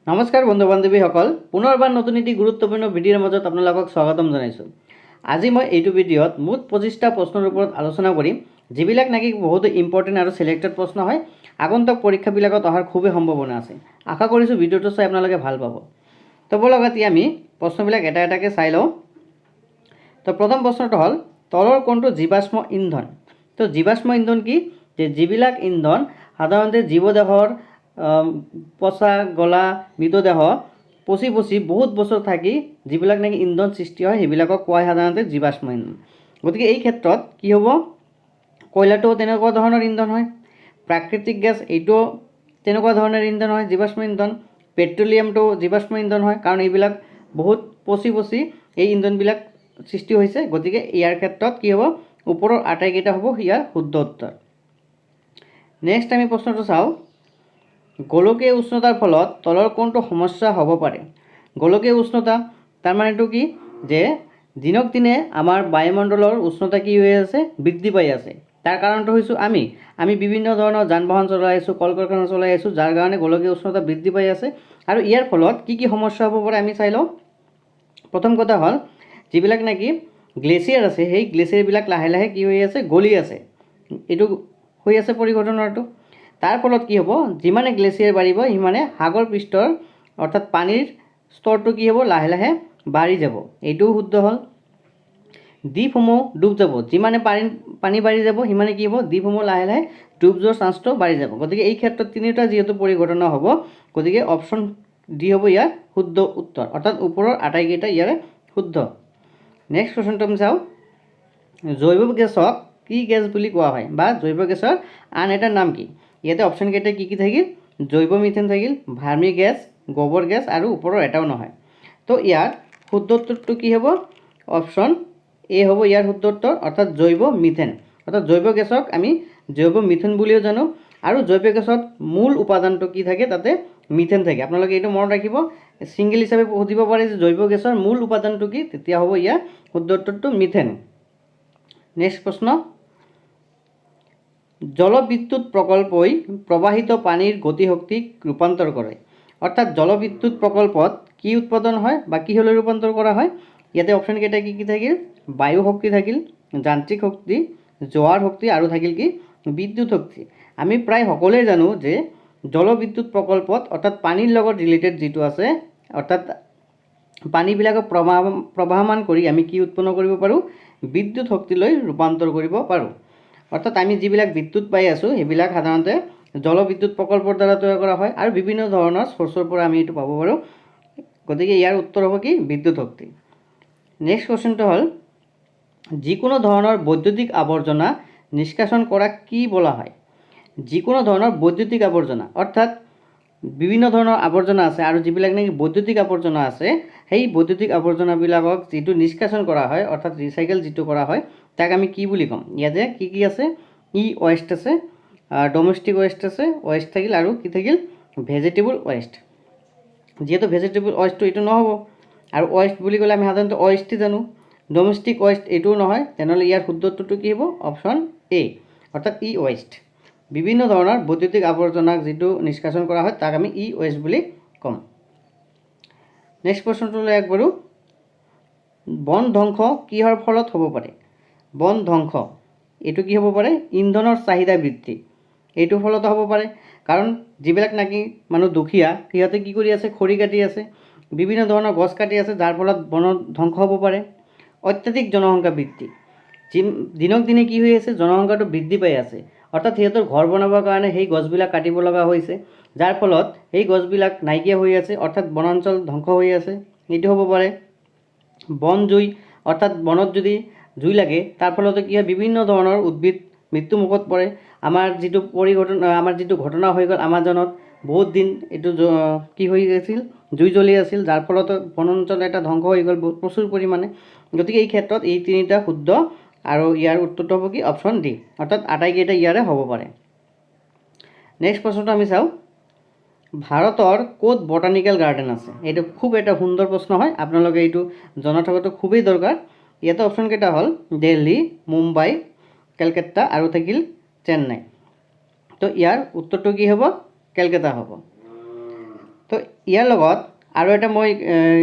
নমস্কাৰ বন্ধু বান্ধৱীসকল, পুনৰবাৰ নতুন এটি গুৰুত্বপূৰ্ণ ভিডিঅ'ৰ মাজত আপোনালোকক স্বাগতম জনাইছোঁ। আজি মই এইটো ভিডিঅ'ত মুঠ 25টা প্ৰশ্নৰ ওপৰত আলোচনা কৰিম, যিবিলাক নাকি বহুত ইম্পৰ্টেণ্ট আৰু সিলেক্টেড প্ৰশ্ন হয়। আগন্তুক পৰীক্ষাবিলাকত অহাৰ খুবেই সম্ভাৱনা আছে। আশা কৰিছোঁ ভিডিঅ'টো চাই আপোনালোকে ভাল পাব। তো বলক এতিয়া আমি প্ৰশ্নবিলাক এটা এটাকৈ চাই লওঁ। তো প্ৰথম প্ৰশ্নটো হ'ল, তলৰ কোনটো জীৱাশ্ম ইন্ধন? তো জীৱাশ্ম ইন্ধন কি? যে যিবিলাক ইন্ধন সাধাৰণতে জীৱদেহৰ পচা গলা মৃতদেহ পচি বহুত বছৰ থাকি যিবিলাক নাকি ইন্ধন সৃষ্টি হয় সেইবিলাকক কোৱা সাধাৰণতে জীৱাশ্ম ইন্ধন। গতিকে এই ক্ষেত্ৰত কি হ'ব, কয়লাটো তেনেকুৱা ধৰণৰ ইন্ধন হয়, প্ৰাকৃতিক গেছ এইটো তেনেকুৱা ধৰণৰ ইন্ধন হয়, জীৱাশ্ম ইন্ধন। পেট্ৰলিয়ামটো জীৱাশ্ম ইন্ধন হয়, কাৰণ এইবিলাক বহুত পচি এই ইন্ধনবিলাক সৃষ্টি হৈছে। গতিকে ইয়াৰ ক্ষেত্ৰত কি হ'ব, ওপৰৰ আটাইকেইটা হ'ব ইয়াৰ শুদ্ধ উত্তৰ। নেক্সট আমি প্ৰশ্নটো চাওঁ, গোলকীয় উষ্ণতাৰ ফলত তলৰ কোনটো সমস্যা হ'ব পাৰে? গোলকীয় উষ্ণতা তাৰমানেটো কি, যে দিনক দিনে আমাৰ বায়ুমণ্ডলৰ উষ্ণতা কি হৈ আছে, বৃদ্ধি পাই আছে। তাৰ কাৰণটো হৈছোঁ আমি বিভিন্ন ধৰণৰ যান বাহন চলাই আছোঁ, কল কাৰখানা চলাই আছোঁ, যাৰ কাৰণে গোলকীয় উষ্ণতা বৃদ্ধি পাই আছে। আৰু ইয়াৰ ফলত কি সমস্যা হ'ব পাৰে আমি চাই লওঁ। প্ৰথম কথা হ'ল, যিবিলাক নাকি গ্লেচিয়াৰ আছে সেই গ্লেচিয়াৰবিলাক লাহে লাহে কি হৈ আছে, গলি আছে। এইটো হৈ আছে পৰিঘটনাটো। তাৰ ফলত কি হ'ব, যিমানে গ্লেচিয়াৰ বাঢ়িব সিমানে সাগৰ পৃষ্ঠৰ অৰ্থাৎ পানীৰ স্তৰটো কি হ'ব, লাহে লাহে বাঢ়ি যাব। এইটোও শুদ্ধ হ'ল। দ্বীপসমূহ ডুব যাব, যিমানে পানী বাঢ়ি যাব সিমানে কি হ'ব, দ্বীপসমূহ লাহে লাহে ডুব যোৱাৰ চান্সটো বাঢ়ি যাব। গতিকে এই ক্ষেত্ৰত তিনিটা যিহেতু পৰিঘটনা হ'ব, গতিকে অপশ্যন ডি হ'ব ইয়াৰ শুদ্ধ উত্তৰ, অৰ্থাৎ ওপৰৰ আটাইকেইটা ইয়াৰে শুদ্ধ। নেক্সট কুৱেশ্যনটো আমি চাওঁ, জৈৱ গেছক কি গেছ বুলি কোৱা হয়, বা জৈৱ গেছৰ আন এটা নাম কি? ইয়াতে অপশ্যন কেইটা কি থাকিল, জৈৱ মিথেন থাকিল, ভাৰ্মি গেছ, গোবৰ গেছ আৰু ওপৰৰ এটাও নহয়। তো ইয়াৰ শুদ্ধ উত্তৰটো কি হ'ব, অপশ্যন এ হ'ব ইয়াৰ শুদ্ধ উত্তৰ, অৰ্থাৎ জৈৱ মিথেন। অৰ্থাৎ জৈৱ গেছক আমি জৈৱ মিথেন বুলিও জানো। আৰু জৈৱ গেছত মূল উপাদানটো কি থাকে, তাতে মিথেন থাকে। আপোনালোকে এইটো মনত ৰাখিব, ছিংগল হিচাপে সুধিব পাৰে যে জৈৱ গেছৰ মূল উপাদানটো কি, তেতিয়া হ'ব ইয়াৰ শুদ্ধ উত্তৰটো মিথেন। নেক্সট প্ৰশ্ন, জলবিদ্যুৎ প্ৰকল্পই প্ৰবাহিত পানীৰ গতিশক্তিক ৰূপান্তৰ কৰে। অৰ্থাৎ জলবিদ্যুৎ প্ৰকল্পত কি উৎপাদন হয় বা কিহলৈ ৰূপান্তৰ কৰা হয়? ইয়াতে অপশ্যন কেইটা কি থাকিল, বায়ু শক্তি থাকিল, যান্ত্ৰিক শক্তি, জোৱাৰ শক্তি আৰু থাকিল কি, বিদ্যুৎ শক্তি। আমি প্ৰায় সকলোৱে জানো যে জলবিদ্যুৎ প্ৰকল্পত অৰ্থাৎ পানীৰ লগত ৰিলেটেড যিটো আছে, অৰ্থাৎ পানীবিলাকক প্ৰবাহমান কৰি আমি কি উৎপন্ন কৰিব পাৰোঁ, বিদ্যুৎ শক্তিলৈ ৰূপান্তৰ কৰিব পাৰোঁ। অৰ্থাৎ আমি যিবিলাক বিদ্যুৎ পাই আছোঁ সেইবিলাক সাধাৰণতে জলবিদ্যুৎ প্ৰকল্পৰ দ্বাৰা তৈয়াৰ কৰা হয়, আৰু বিভিন্ন ধৰণৰ চ'ৰ্চৰ পৰা আমি এইটো পাব পাৰোঁ। গতিকে ইয়াৰ উত্তৰ হ'ব কি, বিদ্যুৎ শক্তি। নেক্সট কুৱেশ্যনটো হ'ল, যিকোনো ধৰণৰ বৈদ্যুতিক আৱৰ্জনা নিষ্কাশন কৰা কি বোলা হয়? যিকোনো ধৰণৰ বৈদ্যুতিক আৱৰ্জনা, অৰ্থাৎ বিভিন্ন ধৰণৰ আৱৰ্জনা আছে, আৰু যিবিলাক নেকি বৈদ্যুতিক আৱৰ্জনা আছে সেই বৈদ্যুতিক আৱৰ্জনাবিলাকক যিটো নিষ্কাশন কৰা হয়, অৰ্থাৎ ৰিচাইকেল যিটো কৰা হয়, তাক আমি কি বুলি ক'ম? ইয়াতে কি আছে, ই ৱেষ্ট আছে, ডমেষ্টিক ৱেষ্ট আছে, ৱেষ্ট থাকিল, আৰু কি থাকিল, ভেজিটেবল ৱেষ্ট। যিহেতু ভেজিটেবল ৱেষ্টটো এইটো নহ'ব, আৰু ৱেষ্ট বুলি ক'লে আমি সাধাৰণতে ৱেষ্টে জানো, ডমেষ্টিক ৱেষ্ট এইটোও নহয়, তেনেহ'লে ইয়াৰ শুদ্ধ উত্তৰটো কি হ'ব, অপশ্যন এ, অৰ্থাৎ ই ৱেষ্ট। বিভিন্ন ধৰণৰ বৈদ্যুতিক আৱৰ্জনাক যিটো নিষ্কাশন কৰা হয় তাক আমি ই ৱেষ্ট বুলি ক'ম। নেক্সট প্ৰশ্নটোলৈ আগবাঢ়ো, বন ধ্বংস কিহৰ ফলত হ'ব পাৰে? বন ধ্বংস এইটো কি হ'ব পাৰে, ইন্ধনৰ চাহিদা বৃদ্ধি, এইটোৰ ফলতো হ'ব পাৰে। কাৰণ যিবিলাক নাকি মানুহ দুখীয়া সিহঁতে কি কৰি আছে, খৰি কাটি আছে, বিভিন্ন ধৰণৰ গছ কাটি আছে, যাৰ ফলত বন ধ্বংস হ'ব পাৰে। অত্যাধিক জনসংখ্যা বৃদ্ধি, দিনক দিনে কি হৈ আছে, জনসংখ্যাটো বৃদ্ধি পাই আছে, অৰ্থাৎ সিহঁতৰ ঘৰ বনাবৰ কাৰণে সেই গছবিলাক কাটিব লগা হৈছে, যাৰ ফলত সেই গছবিলাক নাইকিয়া হৈ আছে, অৰ্থাৎ বনাঞ্চল ধ্বংস হৈ আছে, এইটো হ'ব পাৰে। বন জুই, অৰ্থাৎ বনত যদি জুই লাগে তাৰ ফলতে কি হয়, বিভিন্ন ধৰণৰ উদ্ভিদ মৃত্যুমুখত পৰে। আমাৰ যিটো ঘটনা হৈ গ'ল আমাজনত, বহুত দিন এইটো কি হৈ আছিল, জুই জ্বলি আছিল, যাৰ ফলত বনাঞ্চল এটা ধ্বংস হৈ গ'ল প্ৰচুৰ পৰিমাণে। গতিকে এই ক্ষেত্ৰত এই তিনিটা শুদ্ধ, আৰু ইয়াৰ উত্তৰটো হ'ব কি, অপশ্যন ডি, অৰ্থাৎ আটাইকেইটা ইয়াৰে হ'ব পাৰে। নেক্সট প্ৰশ্নটো আমি চাওঁ, ভাৰতৰ ক'ত বটানিকেল গাৰ্ডেন আছে? এইটো খুব এটা সুন্দৰ প্ৰশ্ন হয়, আপোনালোকে এইটো জনা থকাটো খুবেই দৰকাৰ। ইয়াতে অপশ্যন কেইটা হ'ল দিল্লী, মুম্বাই, কেলকাতা আৰু থাকিল চেন্নাই। তো ইয়াৰ উত্তৰটো কি হ'ব, কেলকাতা হ'ব। তো ইয়াৰ লগত আৰু এটা মই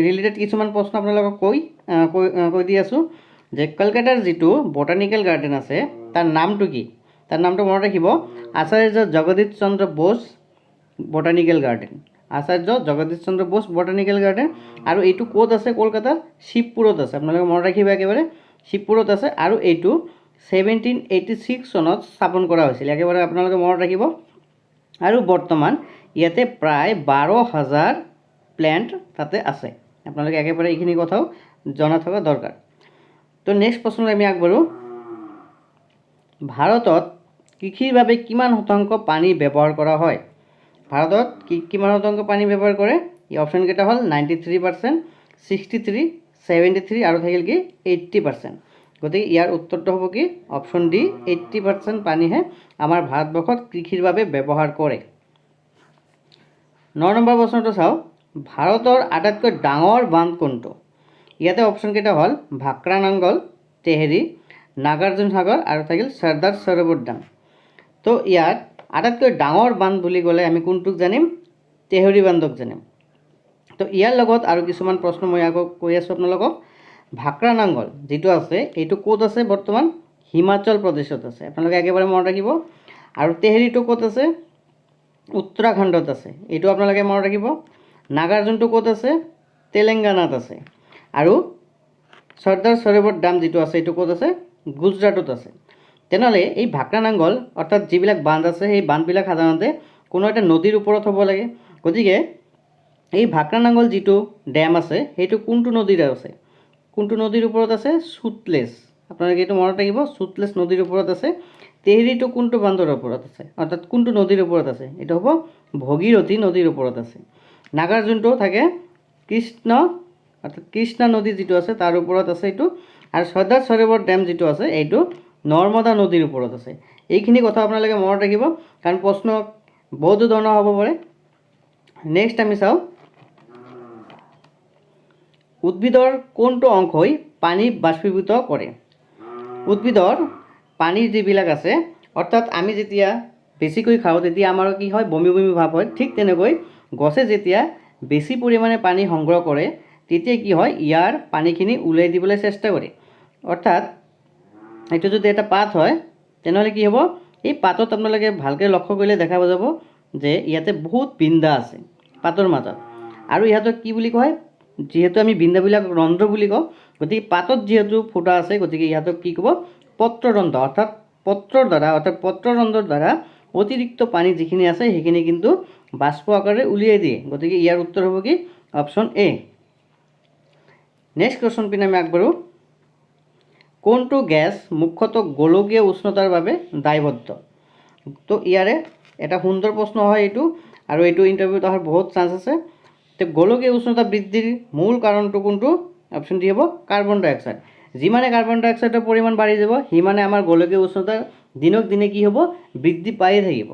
ৰিলেটেড কিছুমান প্ৰশ্ন আপোনালোকক কৈ দি আছোঁ যে কলকাতাৰ যিটো বটানিকেল গাৰ্ডেন আছে তাৰ নামটো কি? তাৰ নামটো মনত ৰাখিব, আচাৰ্য জগদীশ চন্দ্ৰ বোস বটানিকেল গাৰ্ডেন। আচাৰ্য জগদীশ চন্দ্ৰ বোস বটানিকেল গাৰ্ডেন। আৰু এইটো ক'ত আছে? কলকাতাৰ শিৱপুৰত আছে। আপোনালোকে মনত ৰাখিব একেবাৰে, শিৱপুৰত আছে। আৰু এইটো 1786 চনত স্থাপন কৰা হৈছিল, একেবাৰে আপোনালোকে মনত ৰাখিব। আৰু বৰ্তমান ইয়াতে প্ৰায় 12,000 প্লেণ্ট তাতে আছে। আপোনালোকে একেবাৰে এইখিনি কথাও জনা থকা দৰকাৰ। তো নেক্সট প্ৰশ্নলৈ আমি আগবাঢ়োঁ। ভাৰতত কৃষিৰ বাবে কিমান শতাংশ পানী ব্যৱহাৰ কৰা হয়? ভাৰতত কিমান শতাংশ পানী ব্যৱহাৰ কৰে? এই অপশ্যনকেইটা হ'ল 93%, 63, 73 আৰু থাকিল কি 80%। গতিকে ইয়াৰ উত্তৰটো হ'ব কি? অপশ্যন ডি, 80% পানীহে আমাৰ ভাৰতবৰ্ষত কৃষিৰ বাবে ব্যৱহাৰ কৰে। 9 নম্বৰ প্ৰশ্নটো চাওঁ। ভাৰতৰ আটাইতকৈ ডাঙৰ বান্ধ কোনটো? ইয়াতে অপশ্যনকেইটা হ'ল ভাক্ৰা নাংগল, তেহেৰি, নাগাৰ্জুন সাগৰ আৰু থাকিল চৰ্দাৰ সৰোবৰ ডেম। তো ইয়াত আটাইতকৈ ডাঙৰ বান্ধ বুলি ক'লে আমি কোনটোক জানিম? তেহৰী বান্ধক জানিম। তো ইয়াৰ লগত আৰু কিছুমান প্ৰশ্ন মই আকৌ কৈ আছোঁ আপোনালোকক। ভাক্ৰা নাংগল যিটো আছে এইটো ক'ত আছে? বৰ্তমান হিমাচল প্ৰদেশত আছে, আপোনালোকে একেবাৰে মনত ৰাখিব। আৰু তেহেৰিটো ক'ত আছে? উত্তৰাখণ্ডত আছে, এইটো আপোনালোকে মনত ৰাখিব। নাগাৰ্জুনটো ক'ত আছে? তেলেংগানাত আছে। আৰু চৰ্দাৰ সৰোবৰ ডেম যিটো আছে এইটো ক'ত আছে? গুজৰাটত আছে। তেনেহ'লে এই ভাক্ৰা নাংগল অৰ্থাৎ যিবিলাক বান্ধ আছে সেই বান্ধবিলাক সাধাৰণতে কোনো এটা নদীৰ ওপৰত হ'ব লাগে। গতিকে এই ভাক্ৰা নাংগল যিটো ডেম আছে সেইটো কোনটো নদীৰ আছে? কোনটো নদীৰ ওপৰত আছে? সুতলেজ। আপোনালোকে এইটো মনত ৰাখিব, সুতলেজ নদীৰ ওপৰত আছে। তেহেৰিটো কোনটো বান্ধৰ ওপৰত আছে, অৰ্থাৎ কোনটো নদীৰ ওপৰত আছে? এইটো হ'ব ভগীৰথী নদীৰ ওপৰত আছে। নাগাৰ্জুনটো থাকে কৃষ্ণা নদী যিটো আছে তাৰ ওপৰত আছে এইটো। আৰু চৰ্দাৰ সৰোবৰ ডেম যিটো আছে এইটো নৰ্মদা নদীৰ ওপৰত আছে। এইখিনি কথা আপোনালোকে মনত ৰাখিব, কাৰণ প্ৰশ্ন বহুতো ধৰণৰ হ'ব পাৰে। নেক্সট আমি চাওঁ, উদ্ভিদৰ কোনটো অংশই পানী বাষ্পীভূত কৰে? উদ্ভিদৰ পানীৰ যিবিলাক আছে, অৰ্থাৎ আমি যেতিয়া বেছিকৈ খাওঁ তেতিয়া আমাৰ কি হয়? বমি বমি ভাৱ হয়। ঠিক তেনেকৈ গছে যেতিয়া বেছি পৰিমাণে পানী সংগ্ৰহ কৰে তেতিয়া কি হয়? ইয়াৰ পানীখিনি ওলাই দিবলৈ চেষ্টা কৰে। অৰ্থাৎ এইটো যদি এটা পাত হয় তেনেহ'লে কি হ'ব? এই পাতত আপোনালোকে ভালকৈ লক্ষ্য কৰিলে দেখা যাব যে ইয়াতে বহুত বিন্দা আছে পাতৰ মাজত। আৰু ইহঁতক কি বুলি কয়? যিহেতু আমি বিন্দাবিলাক ৰন্ধ্ৰ বুলি কওঁ, গতিকে পাতত যিহেতু ফুটা আছে গতিকে ইহঁতক কি ক'ব? পত্ৰৰন্ধ্ৰ। অৰ্থাৎ পত্ৰৰন্ধ্ৰৰ দ্বাৰা অতিৰিক্ত পানী যিখিনি আছে সেইখিনি কিন্তু বাষ্প আকাৰে উলিয়াই দিয়ে। গতিকে ইয়াৰ উত্তৰ হ'ব কি? Option A. নেক্সট কুৱেশ্যন পিনে আমি আগবাঢ়োঁ। কোনটো গেছ মুখ্যতঃ গোলকীয় উষ্ণতাৰ বাবে দায়বদ্ধ? তো ইয়াৰে এটা সুন্দৰ প্ৰশ্ন হয় এইটো, আৰু এইটো ইণ্টাৰভিউত অহাৰ বহুত চান্স আছে। তো গোলকীয় উষ্ণতা বৃদ্ধিৰ মূল কাৰণটো কোনটো? অপশ্যন ডি হ'ব কাৰ্বন ডাই অক্সাইড। যিমানে কাৰ্বন ডাই অক্সাইডৰ পৰিমাণ বাঢ়ি যাব সিমানে আমাৰ গোলকীয় উষ্ণতা দিনক দিনে কি হ'ব? বৃদ্ধি পায়ে থাকিব।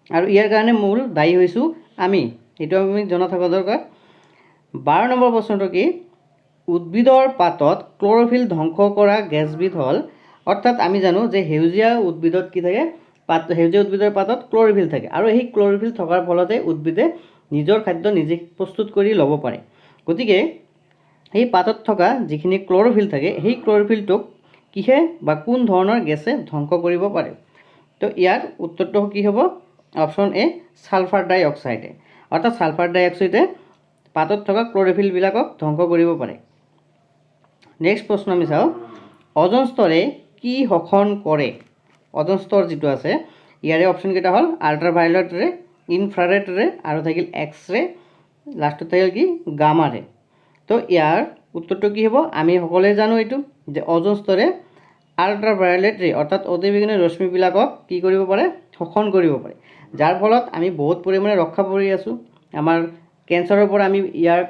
আৰু ইয়াৰ কাৰণে মূল দায়ী হৈছোঁ আমি, এইটো আমি জনা থকা দৰকাৰ। 12 নম্বৰ প্ৰশ্নটো কি? উদ্ভিদৰ পাতত ক্ল'ৰফিল ধ্বংস কৰা গেছবিধ হ'ল, অৰ্থাৎ আমি জানো যে সেউজীয়া উদ্ভিদত কি থাকে? সেউজীয়া উদ্ভিদৰ পাতত ক্ল'ৰফিল থাকে। আৰু সেই ক্ল'ৰফিল থকাৰ ফলতে উদ্ভিদে নিজৰ খাদ্য নিজে প্ৰস্তুত কৰি ল'ব পাৰে। গতিকে সেই পাতত থকা যিখিনি ক্ল'ৰফিল থাকে সেই ক্ল'ৰফিলটোক কিহে বা কোন ধৰণৰ গেছে ধ্বংস কৰিব পাৰে? তো ইয়াৰ উত্তৰটো কি হ'ব? অপশ্যন এ, ছালফাৰ ডাই অক্সাইডে। অৰ্থাৎ ছালফাৰ ডাই অক্সাইডে পাতত থকা ক্ল'ৰফিলবিলাকক ধ্বংস কৰিব পাৰে। নেক্সট প্ৰশ্ন আমি চাওঁ, অজন স্তৰে কি শোষণ কৰে? অজন স্তৰ যিটো আছে ইয়াৰে অপশ্যনকেইটা হ'ল আল্ট্ৰাভায়লেট ৰে, ইনফ্ৰাৰেড ৰে আৰু থাকিল এক্স ৰে, লাষ্টত থাকিল কি গামা ৰে। তো ইয়াৰ উত্তৰটো কি হ'ব? আমি সকলোৱে জানো এইটো যে অজন স্তৰে আল্ট্ৰাভায়লেট ৰে অৰ্থাৎ অতিবেঙুনীয়া ৰশ্মিবিলাকক কি কৰিব পাৰে? শোষণ কৰিব পাৰে, যাৰ ফলত আমি বহুত পৰিমাণে ৰক্ষা পৰি আছোঁ। আমাৰ কেঞ্চাৰৰ পৰা আমি ইয়াৰ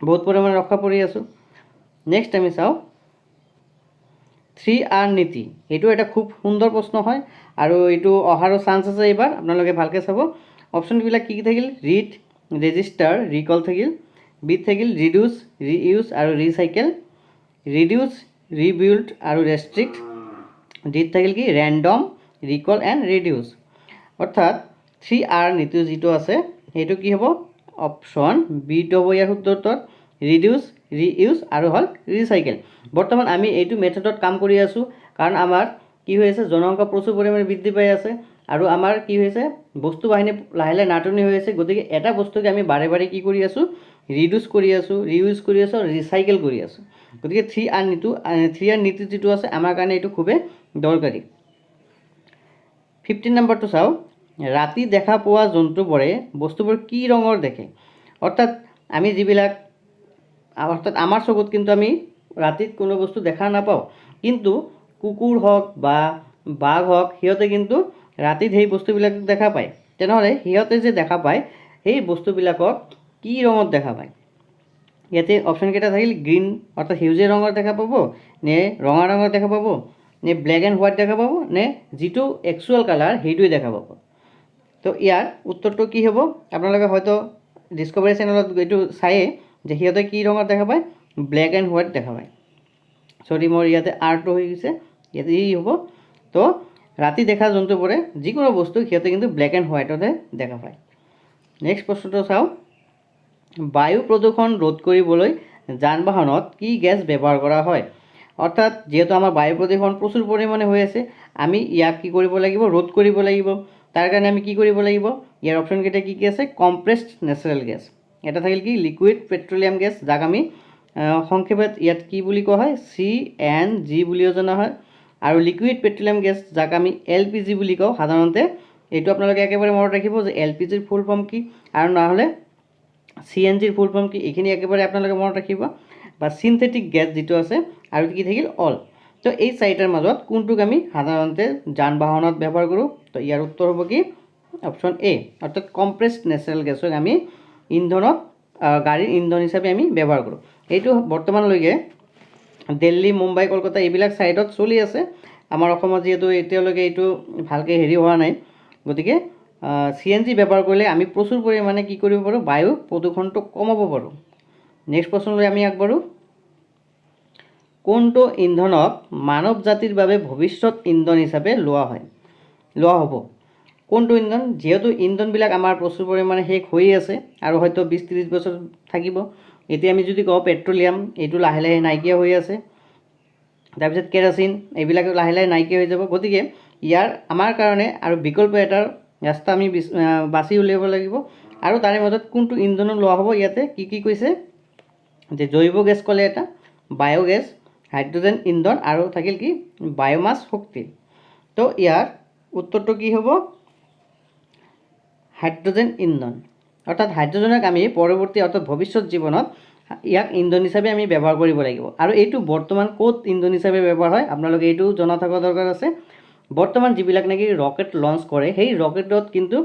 বহুত পৰিমাণে ৰক্ষা পৰি আছোঁ। নেক্সট আমি চাওঁ 3R নীতি। এইটো এটা খুব সুন্দৰ প্ৰশ্ন হয় আৰু এইটো অহাৰো চান্স আছে এইবাৰ, আপোনালোকে ভালকৈ চাব। অপশ্যনবিলাক কি কি থাকিল? ৰিড, ৰেজিষ্টাৰ, ৰিকল থাকিল। বিত থাকিল ৰিডিউচ, ৰিইউজ আৰু ৰিচাইকেল। ৰিডিউচ, ৰিবিল্ড আৰু ৰেষ্ট্ৰিক্ট। ডিত থাকিল কি ৰেণ্ডম, ৰিকল এণ্ড ৰিডিউচ। অৰ্থাৎ 3R নীতি যিটো আছে সেইটো কি হ'ব? অপশ্যন বিটো হ'ব ইয়াৰ শুদ্ধ উত্তৰ ৰিডিউচ ৰিইউজ আৰু হ'ল ৰিচাইকেল। বৰ্তমান আমি এইটো মেথডত কাম কৰি আছোঁ কাৰণ আমাৰ কি হৈ আছে জনসংখ্যা প্ৰচুৰ পৰিমাণে বৃদ্ধি পাই আছে আৰু আমাৰ কি হৈছে বস্তু বাহিনী লাহে লাহে নাটনি হৈ আছে। গতিকে এটা বস্তুকে আমি বাৰে বাৰে কি কৰি আছোঁ ৰিডিউচ কৰি আছোঁ, ৰিইউজ কৰি আছোঁ, ৰিচাইকেল কৰি আছোঁ। গতিকে 3R নীতি যিটো আছে আমাৰ কাৰণে এইটো খুবেই দৰকাৰী। 15 নম্বৰটো চাওঁ, ৰাতি দেখা পোৱা জন্তুবোৰে বস্তুবোৰ কি ৰঙৰ দেখে? অৰ্থাৎ আমি যিবিলাক আমাৰ চকুত কিন্তু আমি ৰাতিত কোনো বস্তু দেখা নাপাওঁ, কিন্তু কুকুৰ হওক বা বাঘ হওক সিহঁতে কিন্তু ৰাতিত সেই বস্তুবিলাক দেখা পায়। তেনেহ'লে সিহঁতে যে দেখা পায় সেই বস্তুবিলাকক কি ৰঙত দেখা পায়? ইয়াতে অপশ্যনকেইটা থাকিল গ্ৰীণ অৰ্থাৎ সেউজীয়া ৰঙৰ দেখা পাব, নে ৰঙা ৰঙৰ দেখা পাব, নে ব্লেক এণ্ড হোৱাইট দেখা পাব, নে যিটো একচুৱেল কালাৰ সেইটোৱে দেখা পাব। তো ইয়াৰ উত্তৰটো কি হ'ব? আপোনালোকে হয়তো ডিস্কভাৰী চেনেলত এইটো চায়ে যে সিহঁতে কি ৰঙত দেখা পায়, ব্লেক এণ্ড হোৱাইট দেখা পায়। চৰি মোৰ ইয়াতে আৰটো হৈ গৈছে, ইয়াতে ই হ'ব। তো ৰাতি দেখা জন্তুবোৰে যিকোনো বস্তু সিহঁতে কিন্তু ব্লেক এণ্ড হোৱাইটতহে দেখা পায়। নেক্সট প্ৰশ্নটো চাওঁ, বায়ু প্ৰদূষণ ৰোধ কৰিবলৈ যান বাহনত কি গেছ ব্যৱহাৰ কৰা হয়? অৰ্থাৎ যিহেতু আমাৰ বায়ু প্ৰদূষণ প্ৰচুৰ পৰিমাণে হৈ আছে, আমি ইয়াক কি কৰিব লাগিব? ৰোধ কৰিব লাগিব। তাৰ কাৰণে আমি কি কৰিব লাগিব? ইয়াৰ অপশ্যনকেইটা কি কি আছে? কম্প্ৰেছড নেচাৰেল গেছ, এটা থাকিল কি লিকুইড পেট্ৰলিয়াম গেছ, যাক আমি সংক্ষেপত ইয়াত কি বুলি কোৱা হয়? CNG বুলিও জনা হয়। আৰু লিকুইড পেট্ৰলিয়াম গেছ যাক আমি LPG বুলি কওঁ সাধাৰণতে। এইটো আপোনালোকে একেবাৰে মনত ৰাখিব যে LPGৰ ফুল ফৰ্ম কি আৰু নহ'লে CNGৰ ফুল ফৰ্ম কি, এইখিনি একেবাৰে আপোনালোকে মনত ৰাখিব। বা চিনথেটিক গেছ যিটো আছে আৰু কি থাকিল অল। তো এই চাৰিটাৰ মাজত কোনটোক আমি সাধাৰণতে যান বাহনত ব্যৱহাৰ কৰোঁ? তো ইয়াৰ উত্তৰ হ'ব কি অপশ্যন এ, অৰ্থাৎ কম্প্ৰেছড নেচাৰেল গেছক আমি ইন্ধনত গাড়ীৰ ইন্ধন হিচাপে আমি ব্যৱহাৰ কৰোঁ। এইটো বৰ্তমানলৈকে দিল্লী, মুম্বাই, কলকাতা এইবিলাক ছাইডত চলি আছে। আমাৰ অসমত যিহেতু এতিয়ালৈকে এইটো ভালকৈ হেৰি হোৱা নাই, গতিকে CNG ব্যৱহাৰ কৰিলে আমি প্ৰচুৰ পৰিমাণে কি কৰিব পাৰোঁ? বায়ু প্ৰদূষণটো কমাব পাৰোঁ। নেক্সট প্ৰশ্নলৈ আমি আগবাঢ়োঁ, কোনটো ইন্ধনক মানৱ জাতিৰ বাবে ভৱিষ্যত ইন্ধন হিচাপে লোৱা হ'ব? কোনটো ইন্ধন? যিহেতু ইন্ধনবিলাক আমাৰ প্ৰচুৰ পৰিমাণে শেষ হৈ আছে আৰু হয়তো 20-30 বছৰ থাকিব। এতিয়া আমি যদি কওঁ পেট্ৰলিয়াম, এইটো লাহে লাহে নাইকিয়া হৈ আছে। তাৰপিছত কেৰাচিন, এইবিলাক লাহে লাহে নাইকিয়া হৈ যাব। গতিকে ইয়াৰ আমাৰ কাৰণে আৰু বিকল্প এটাৰ ৰাস্তা আমি বাছি উলিয়াব লাগিব। আৰু তাৰে মাজত কোনটো ইন্ধন লোৱা হ'ব? ইয়াতে কি কি কৈছে যে জৈৱ গেছ ক'লে এটা, বায়'গেছ, হাইড্ৰজেন ইন্ধন আৰু থাকিল কি বায়'মাছ শক্তি। তো ইয়াৰ উত্তৰটো কি হ'ব? হাইড্ৰজেন ইন্ধন। অৰ্থাৎ হাইড্ৰজেনক আমি পৰৱৰ্তী অৰ্থাৎ ভৱিষ্যত জীৱনত ইয়াক ইন্ধন হিচাপে আমি ব্যৱহাৰ কৰিব লাগিব। আৰু এইটো বৰ্তমান ক'ত ইন্ধন হিচাপে ব্যৱহাৰ হয় আপোনালোকে এইটো জনা থকা দৰকাৰ আছে। বৰ্তমান যিবিলাক নেকি ৰকেট লঞ্চ কৰে সেই ৰকেটত কিন্তু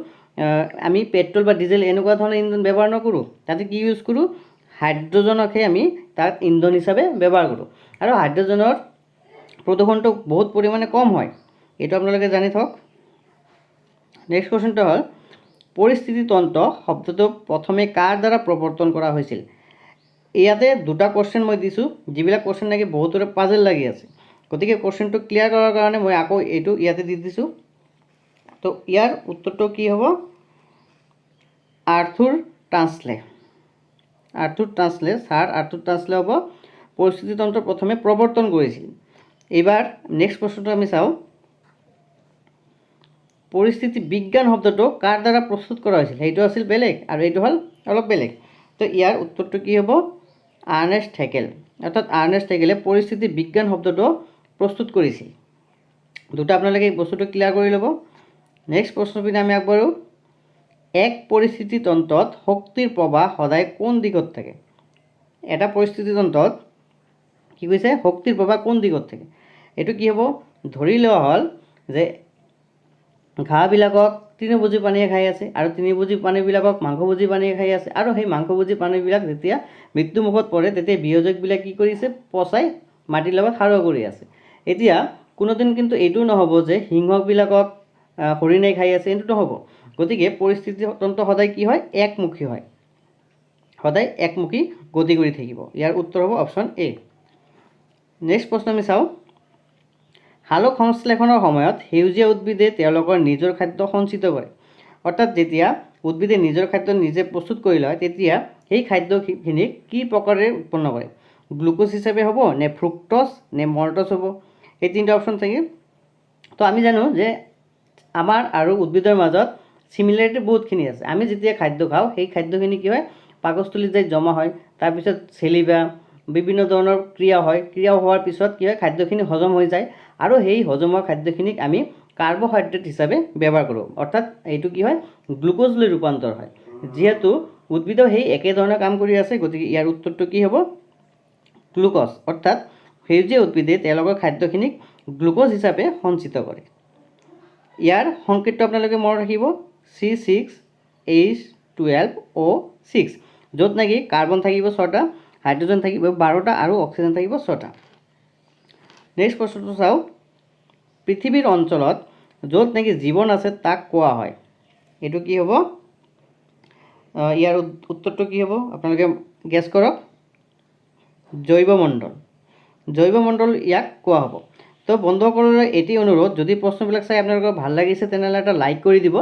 আমি পেট্ৰল বা ডিজেল এনেকুৱা ধৰণৰ ইন্ধন ব্যৱহাৰ নকৰোঁ। তাতে কি ইউজ কৰোঁ? হাইড্ৰজেনকহে আমি তাত ইন্ধন হিচাপে ব্যৱহাৰ কৰোঁ। আৰু হাইড্ৰজেনৰ প্ৰদূষণটো বহুত পৰিমাণে কম হয়, এইটো আপোনালোকে জানি থওক। নেক্সট কুৱেশ্যনটো হ'ল, পৰিস্থিতিতন্ত্ৰ শব্দটো প্ৰথমে কাৰ দ্বাৰা প্ৰৱৰ্তন কৰা হৈছিল? ইয়াতে দুটা কুৱেশ্যন মই দিছোঁ, যিবিলাক কুৱেশ্যন নেকি বহুতৰে পাজেল লাগি আছে। গতিকে কুৱেশ্যনটো ক্লিয়াৰ কৰাৰ কাৰণে মই আকৌ এইটো ইয়াতে দি দিছোঁ। তো ইয়াৰ উত্তৰটো কি হ'ব? আৰ্থুৰ টান্সলে। ছাৰ আৰ্থুৰ টান্সলে হ'ব পৰিস্থিতিতন্ত্ৰ প্ৰথমে প্ৰৱৰ্তন কৰিছিল। এইবাৰ নেক্সট প্ৰশ্নটো আমি চাওঁ, পৰিস্থিতি বিজ্ঞান শব্দটো কাৰ দ্বাৰা প্ৰস্তুত কৰা হৈছিল? সেইটো আছিল বেলেগ আৰু এইটো হ'ল অলপ বেলেগ। তো ইয়াৰ উত্তৰটো কি হ'ব? Ernest Haeckel. অৰ্থাৎ আৰ্নেষ্ট হেকেলে পৰিস্থিতি বিজ্ঞান শব্দটো প্ৰস্তুত কৰিছিল। দুটা আপোনালোকে এই বস্তুটো ক্লিয়াৰ কৰি ল'ব। নেক্সট প্ৰশ্নপিনে আমি আগবাঢ়োঁ, এক পৰিস্থিতিতন্ত্ৰত শক্তিৰ প্ৰবাহ সদায় কোন দিশত থাকে? এটা পৰিস্থিতিতন্ত্ৰত কি কৈছে? শক্তিৰ প্ৰবাহ কোন দিশত থাকে? এইটো কি হ'ব? ধৰি লোৱা হ'ল যে ঘাঁহবিলাকক তৃণভোজী প্ৰাণীয়ে খাই আছে আৰু তৃণভোজী প্ৰাণীবিলাকক মাংসভোজী প্ৰাণীয়ে খাই আছে, আৰু সেই মাংসভোজী প্ৰাণীবিলাক যেতিয়া মৃত্যুমুখত পৰে তেতিয়া বিয়োজকবিলাক কি কৰিছে? পচাই মাটিৰ লগত সাৰুৱা কৰি আছে। এতিয়া কোনোদিন কিন্তু এইটো নহ'ব যে সিংহবিলাকক হৰিণাই খাই আছে, এইটো নহ'ব। গতিকে পৰিস্থিতিতন্ত্ৰ সদায় কি হয়? একমুখী হয়, সদায় একমুখী গতি কৰি থাকিব। ইয়াৰ উত্তৰ হ'ব অপশ্যন এ। নেক্সট প্ৰশ্ন আমি চাওঁ, সালোক সংশ্লেষণৰ সময়ত সেউজীয়া উদ্ভিদে তেওঁলোকৰ নিজৰ খাদ্য সঞ্চিত কৰে। অৰ্থাৎ যেতিয়া উদ্ভিদে নিজৰ খাদ্য নিজে প্ৰস্তুত কৰি লয় তেতিয়া সেই খাদ্যখিনিক কি প্ৰকাৰে উৎপন্ন কৰে? গ্লুকোজ হিচাপে হ'ব নে ফ্ৰুক্টজ নে মল্টজ হ'ব? এই তিনিটা অপশ্যন থাকিল। তো আমি জানো যে আমাৰ আৰু উদ্ভিদৰ মাজত সিমিলাৰিটি বহুতখিনি আছে। আমি যেতিয়া খাদ্য খাওঁ সেই খাদ্যখিনি কি হয় পাকস্থলীত যাই জমা হয়, তাৰপিছত চেলিভা বিভিন্ন ধৰণৰ ক্ৰিয়া হয়, ক্ৰিয়া হোৱাৰ পিছত কি হয় খাদ্যখিনি হজম হৈ যায় আৰু সেই হজম হোৱা খাদ্যখিনিক আমি কাৰ্বহাইড্ৰেট হিচাপে ব্যৱহাৰ কৰোঁ, অৰ্থাৎ এইটো কি হয় গ্লুকোজলৈ ৰূপান্তৰ হয়। যিহেতু উদ্ভিদেও সেই একেধৰণৰ কাম কৰি আছে, গতিকে ইয়াৰ উত্তৰটো কি হ'ব গ্লুকোজ, অৰ্থাৎ সেউজীয়া উদ্ভিদে তেওঁলোকৰ খাদ্যখিনিক গ্লুকোজ হিচাপে সঞ্চিত কৰে। ইয়াৰ সংকেতটো আপোনালোকে মনত ৰাখিব C6H12O6, য'ত নেকি কাৰ্বন থাকিব 6টা, হাইড্ৰজেন থাকিব 12টা আৰু অক্সিজেন থাকিব 6টা। নেক্সট প্ৰশ্নটো চাওঁ, পৃথিৱীৰ অঞ্চলত য'ত নেকি জীৱন আছে তাক কোৱা হয়, এইটো কি হ'ব? ইয়াৰ উত্তৰটো কি হ'ব আপোনালোকে গেছ কৰক। জৈৱমণ্ডল, জৈৱমণ্ডল ইয়াক কোৱা হ'ব। তো বন্ধুসকললৈ এটি অনুৰোধ, যদি প্ৰশ্নবিলাক চাই আপোনালোকৰ ভাল লাগিছে তেনেহ'লে এটা লাইক কৰি দিব,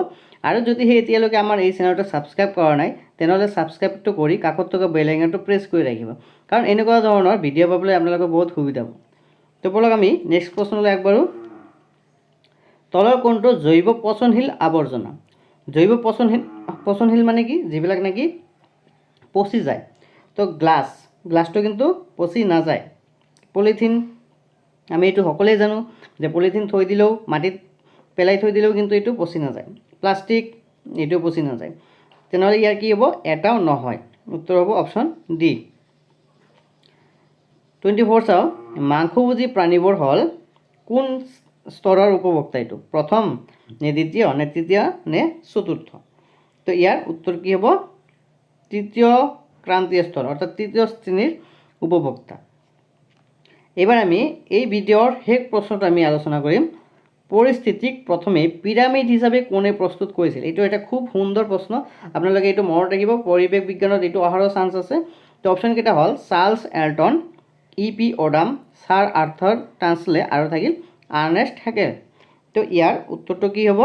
আৰু যদি সেই এতিয়ালৈকে আমাৰ এই চেনেলটো ছাবস্ক্ৰাইব কৰা নাই তেনেহ'লে ছাবস্ক্ৰাইবটো কৰি কাষত থকা বেল আইকনটো প্ৰেছ কৰি ৰাখিব, কাৰণ এনেকুৱা ধৰণৰ ভিডিঅ' পাবলৈ আপোনালোকৰ বহুত সুবিধা হ'ব। তো বলক আমি নেক্সট প্ৰশ্নলৈ আগবাঢ়োঁ। তলৰ কোনটো জৈৱ পচনশীল আৱৰ্জনা? জৈৱ পচনশীল মানে কি? যিবিলাক নেকি পচি যায়। তো গ্লাছটো কিন্তু পচি নাযায়। পলিথিন, আমি এইটো সকলোৱে জানো যে পলিথিন থৈ দিলেও মাটিত পেলাই থৈ দিলেও কিন্তু এইটো পচি নাযায়। প্লাষ্টিক, এইটো পচি নাযায়। তেনেহ'লে ইয়াৰ কি হ'ব? এটাও নহয়। উত্তৰ হ'ব অপশ্যন ডি। 24 চাওঁ, মাংসভোজী প্ৰাণীবোৰ হ'ল কোন স্তৰৰ উপভোক্তা? এইটো প্ৰথম নে দ্বিতীয় নে তৃতীয় নে চতুৰ্থ? তো ইয়াৰ উত্তৰ কি হ'ব? তৃতীয় ক্ৰান্তীয় স্তৰ, অৰ্থাৎ তৃতীয় শ্ৰেণীৰ উপভোক্তা। এইবাৰ আমি এই ভিডিঅ'ৰ শেষ প্ৰশ্নটো আমি আলোচনা কৰিম, পৰিস্থিতিক প্ৰথমে পিৰামিড হিচাপে কোনে প্ৰস্তুত কৰিছিল? এইটো এটা খুব সুন্দৰ প্ৰশ্ন, আপোনালোকে এইটো মনত ৰাখিব, পৰিৱেশ বিজ্ঞানত এইটো অহাৰো চান্স আছে। তো অপশ্যনকেইটা হ'ল চাৰ্লছ এল্টন, E.P. অডাম, ছাৰ আৰ্থৰ টান্সলে আৰু থাকিল আৰ্নেষ্ট হেকেল। তো ইয়াৰ উত্তৰটো কি হ'ব?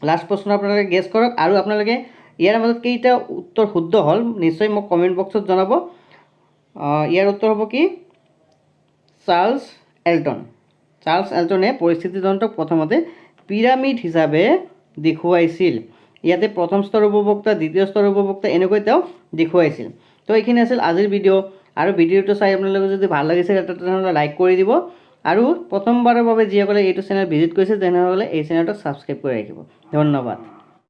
লাষ্ট প্ৰশ্ন আপোনালোকে গেছ কৰক, আৰু আপোনালোকে ইয়াৰ মাজত কেইটা উত্তৰ শুদ্ধ হ'ল নিশ্চয় মোক কমেণ্ট বক্সত জনাব। ইয়াৰ উত্তৰ হ'ব কি? Charles Elton. চাৰ্লছ এল্টনে পৰিস্থিতি তন্ত্ৰক প্ৰথমতে পিৰামিড হিচাপে দেখুৱাইছিল। ইয়াতে প্ৰথম স্তৰ উপভোক্তা, দ্বিতীয় স্তৰ উপভোক্তা এনেকৈ তেওঁ দেখুৱাইছিল। তো এইখিনি আছিল আজিৰ ভিডিঅ', আৰু ভিডিঅ'টো চাই আপোনালোকে যদি ভাল লাগিছে তেনেহ'লে লাইক কৰি দিব, আৰু প্ৰথমবাৰৰ বাবে যিসকলে এইটো চেনেল ভিজিট কৰিছে তেনেহ'লে এই চেনেলটো ছাবস্ক্ৰাইব কৰি ৰাখিব। ধন্যবাদ।